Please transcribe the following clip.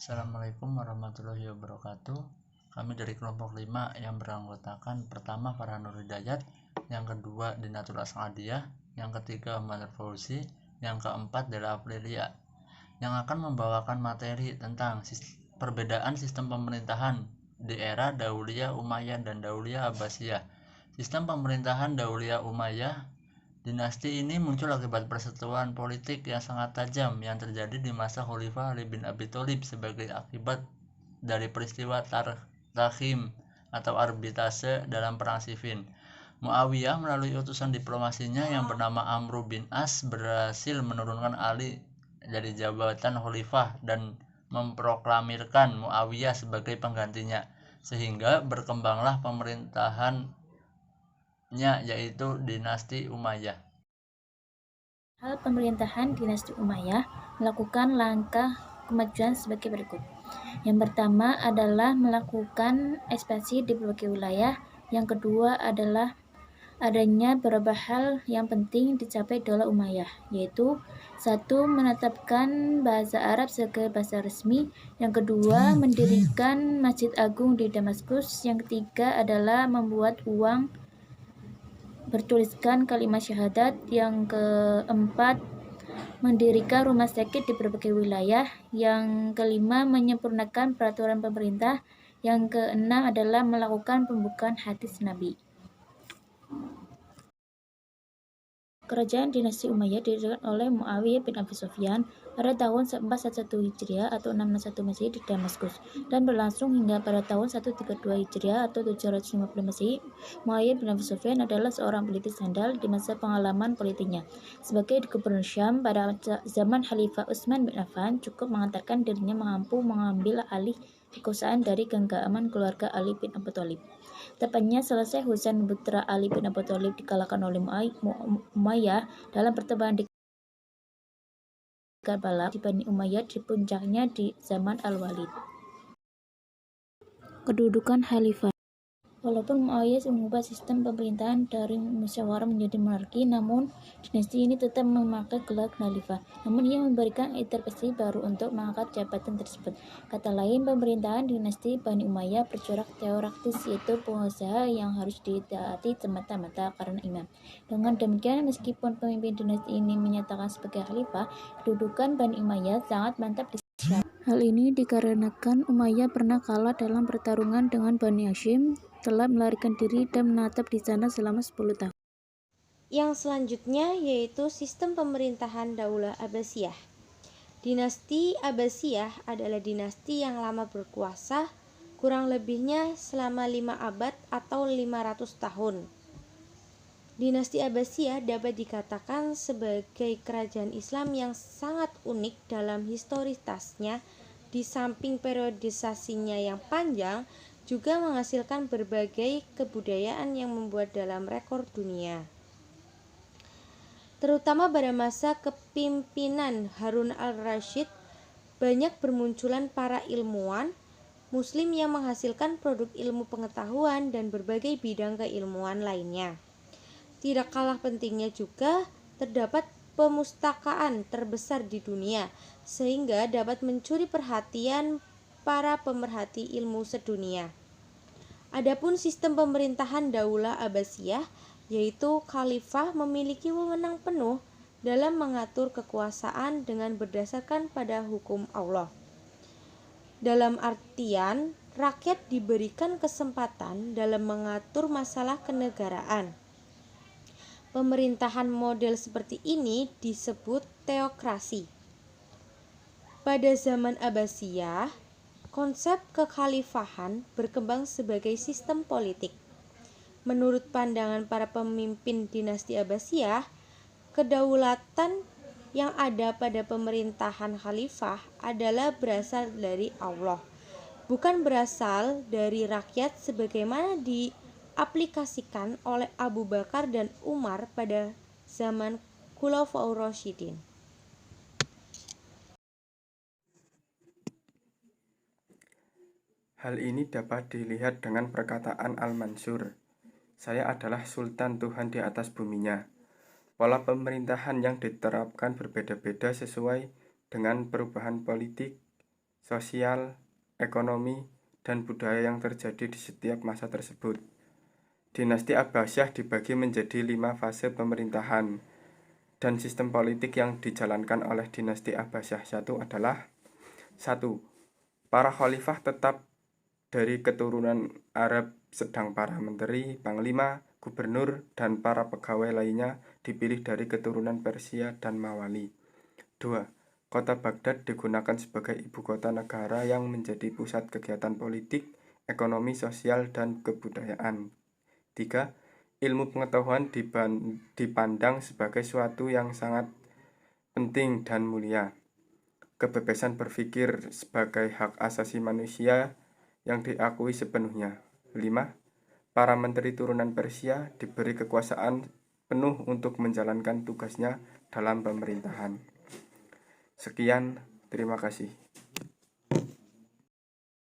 Assalamualaikum warahmatullahi wabarakatuh. Kami dari kelompok 5 yang beranggotakan pertama Farhanur Hidayat, yang kedua Dinatul Asnadiyah, yang ketiga Muhammad Fauzi, yang keempat Dela Aprilia, yang akan membawakan materi tentang perbedaan sistem pemerintahan di era Dauliyah Umayyah dan Dauliyah Abbasiyah. Sistem pemerintahan Dauliyah Umayyah, dinasti ini muncul akibat perseteruan politik yang sangat tajam yang terjadi di masa Khalifah Ali bin Abi Thalib sebagai akibat dari peristiwa Tarhim atau arbitrase dalam perang Siffin. Muawiyah melalui utusan diplomasinya yang bernama Amr bin As berhasil menurunkan Ali dari jabatan Khalifah dan memproklamirkan Muawiyah sebagai penggantinya, sehingga berkembanglah pemerintahannya, yaitu dinasti Umayyah. Hal pemerintahan dinasti Umayyah melakukan langkah kemajuan sebagai berikut. Yang pertama adalah melakukan ekspansi di berbagai wilayah. Yang kedua adalah adanya beberapa hal yang penting dicapai Daulah Umayyah, yaitu satu, menetapkan bahasa Arab sebagai bahasa resmi. Yang kedua, mendirikan Masjid Agung di Damaskus. Yang ketiga adalah membuat uang bertuliskan kalimat syahadat. Yang keempat, mendirikan rumah sakit di berbagai wilayah. Yang kelima, menyempurnakan peraturan pemerintah. Yang keenam adalah melakukan pembukaan hadis Nabi. Kerajaan dinasti Umayyah didirikan oleh Muawiyah bin Abi Sufyan pada tahun 411 Hijriah atau 661 Masehi di Damaskus dan berlangsung hingga pada tahun 132 Hijriah atau 750 Masehi. Muawiyah bin Abi Sufyan adalah seorang politis handal di masa pengalaman politiknya. Sebagai gubernur Syam pada zaman Khalifah Utsman bin Affan, cukup mengantarkan dirinya mampu mengambil alih kekuasaan dari genggaman keluarga Ali bin Abi Thalib. Tepatnya selesai Husain putra Ali bin Abi Thalib dikalahkan oleh Umayyah dalam pertempuran di Karbala, di Bani Umayyah di puncaknya di zaman Al-Walid. Kedudukan Khalifah. Walaupun Muawiyah mengubah sistem pemerintahan dari musyawarah menjadi monarki, namun dinasti ini tetap memakai gelar khalifah. Namun ia memberikan intervensi baru untuk mengangkat jabatan tersebut. Kata lain, pemerintahan dinasti Bani Umayyah bercorak teokratis, yaitu pengusaha yang harus ditaati semata-mata karena imam. Dengan demikian, meskipun pemimpin dinasti ini menyatakan sebagai khalifah, kedudukan Bani Umayyah sangat mantap di Syam. Hal ini dikarenakan Umayyah pernah kalah dalam pertarungan dengan Bani Hashim, telah melarikan diri dan menetap di sana selama 10 tahun. Yang selanjutnya yaitu sistem pemerintahan Daulah Abbasiyah. Dinasti Abbasiyah adalah dinasti yang lama berkuasa, kurang lebihnya selama 5 abad atau 500 tahun. Dinasti Abbasiyah dapat dikatakan sebagai kerajaan Islam yang sangat unik dalam historitasnya. Di samping periodisasinya yang panjang, juga menghasilkan berbagai kebudayaan yang membuat dalam rekor dunia. Terutama pada masa kepimpinan Harun al-Rashid, banyak bermunculan para ilmuwan Muslim yang menghasilkan produk ilmu pengetahuan dan berbagai bidang keilmuan lainnya. Tidak kalah pentingnya juga terdapat pemustakaan terbesar di dunia, sehingga dapat mencuri perhatian para pemerhati ilmu sedunia. Adapun sistem pemerintahan Daulah Abbasiyah, yaitu khalifah memiliki wewenang penuh dalam mengatur kekuasaan dengan berdasarkan pada hukum Allah. Dalam artian, rakyat diberikan kesempatan dalam mengatur masalah kenegaraan. Pemerintahan model seperti ini disebut teokrasi. Pada zaman Abbasiyah, konsep kekhalifahan berkembang sebagai sistem politik. Menurut pandangan para pemimpin dinasti Abbasiyah, kedaulatan yang ada pada pemerintahan khalifah adalah berasal dari Allah, bukan berasal dari rakyat sebagaimana diaplikasikan oleh Abu Bakar dan Umar pada zaman Khulafaur Rasyidin. Hal ini dapat dilihat dengan perkataan Al-Mansur, "Saya adalah Sultan Tuhan di atas buminya." Pola pemerintahan yang diterapkan berbeda-beda sesuai dengan perubahan politik sosial, ekonomi, dan budaya yang terjadi di setiap masa tersebut. Dinasti Abbasiyah dibagi menjadi 5 fase pemerintahan, dan sistem politik yang dijalankan oleh dinasti Abbasiyah 1 adalah 1. Para khalifah tetap dari keturunan Arab, sedang para menteri, panglima, gubernur, dan para pegawai lainnya dipilih dari keturunan Persia dan Mawali. 2. Kota Baghdad digunakan sebagai ibu kota negara yang menjadi pusat kegiatan politik, ekonomi, sosial, dan kebudayaan. 3. Ilmu pengetahuan dipandang sebagai suatu yang sangat penting dan mulia. Kebebasan berpikir sebagai hak asasi manusia yang diakui sepenuhnya. 5. Para menteri turunan Persia diberi kekuasaan penuh untuk menjalankan tugasnya dalam pemerintahan. Sekian, terima kasih.